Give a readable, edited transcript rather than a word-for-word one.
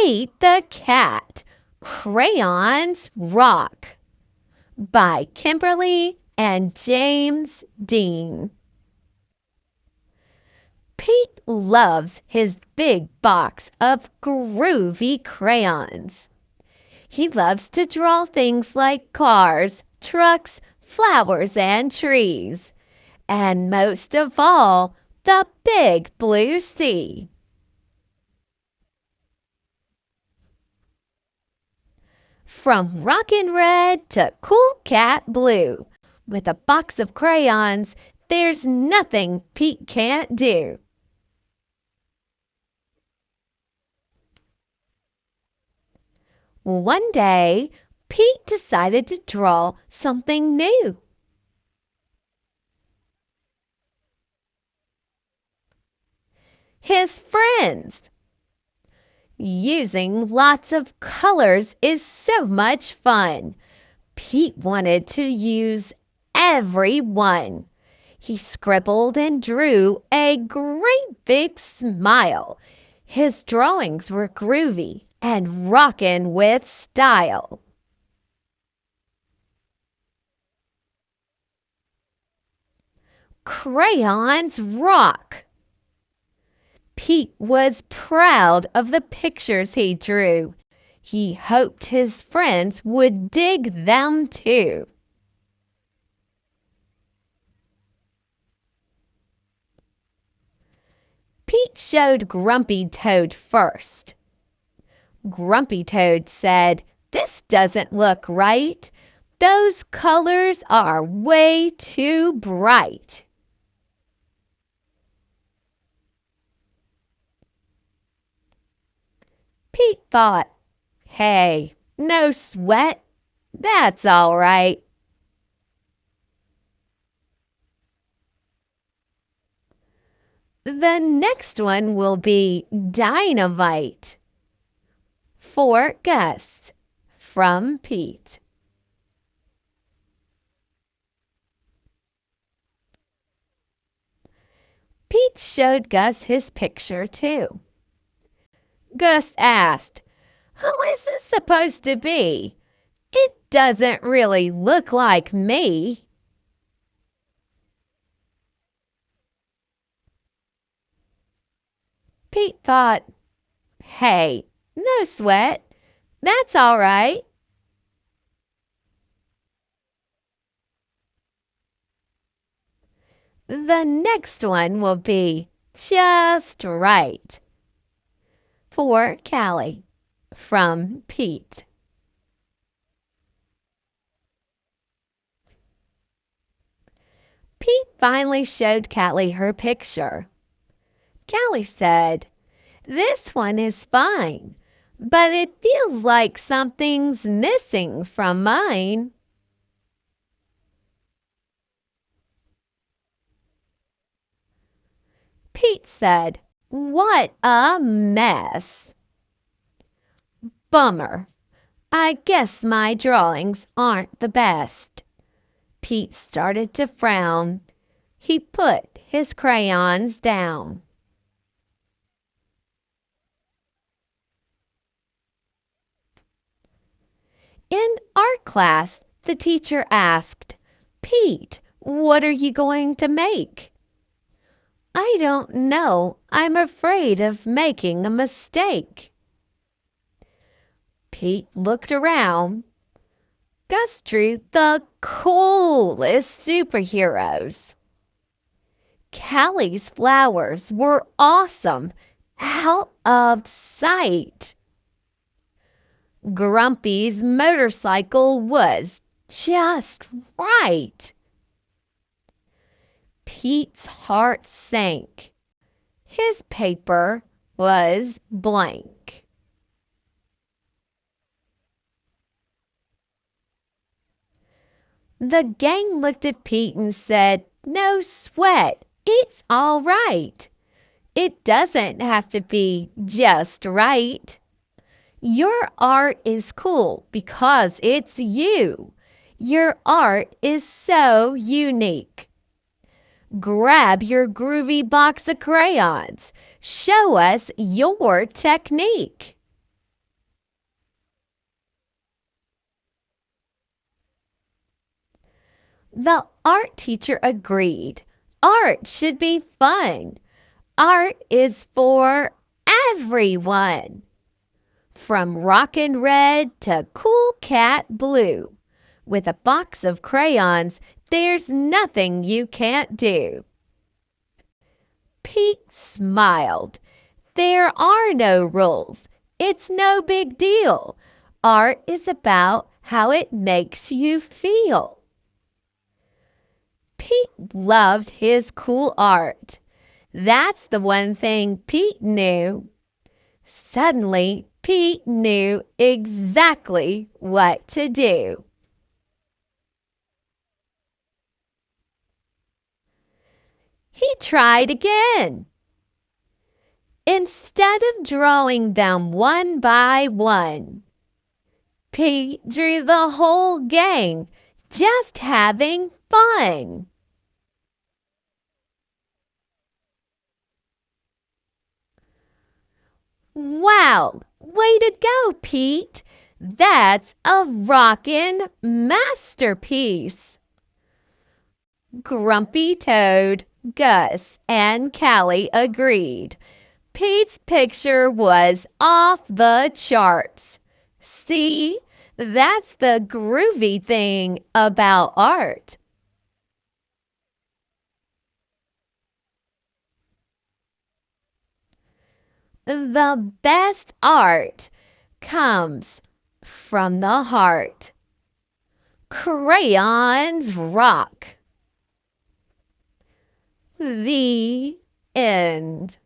Pete the Cat, Crayons Rock by Kimberly and James Dean. Pete loves his big box of groovy crayons. He loves to draw things like cars, trucks, flowers, and trees. And most of all, the big blue sea. From rockin' red to cool cat blue, with a box of crayons, there's nothing Pete can't do. One day, Pete decided to draw something new. His friends. Using lots of colors is so much fun. Pete wanted to use every one. He scribbled and drew a great big smile. His drawings were groovy and rockin' with style. Crayons rock! Pete was proud of the pictures he drew. He hoped his friends would dig them too. Pete showed Grumpy Toad first. Grumpy Toad said, "This doesn't look right. Those colors are way too bright." Pete thought, "Hey, no sweat. That's all right." The next one will be dynamite. For Gus, from Pete. Pete showed Gus his picture too. Gus asked, "Who is this supposed to be? It doesn't really look like me." Pete thought, "Hey, no sweat. That's all right." The next one will be just right. For Callie, from Pete. Pete finally showed Callie her picture. Callie said, "This one is fine, but it feels like something's missing from mine." Pete said, "What a mess." "Bummer. I guess my drawings aren't the best." Pete started to frown. He put his crayons down. In art class, the teacher asked, "Pete, what are you going to make?" "I don't know. I'm afraid of making a mistake." Pete looked around. Gus drew the coolest superheroes. Callie's flowers were awesome, out of sight. Grumpy's motorcycle was just right. Pete's heart sank. His paper was blank. The gang looked at Pete and said, "No sweat. It's all right. It doesn't have to be just right. Your art is cool because it's you. Your art is so unique. Grab your groovy box of crayons. Show us your technique." The art teacher agreed. Art should be fun. Art is for everyone. From rockin' red to cool cat blue. With a box of crayons, there's nothing you can't do. Pete smiled. There are no rules. It's no big deal. Art is about how it makes you feel. Pete loved his cool art. That's the one thing Pete knew. Suddenly, Pete knew exactly what to do. He tried again. Instead of drawing them one by one, Pete drew the whole gang, just having fun. Wow! Way to go, Pete! That's a rockin' masterpiece! Grumpy Toad, Gus, and Callie agreed. Pete's picture was off the charts. See, that's the groovy thing about art. The best art comes from the heart. Crayons rock. The end.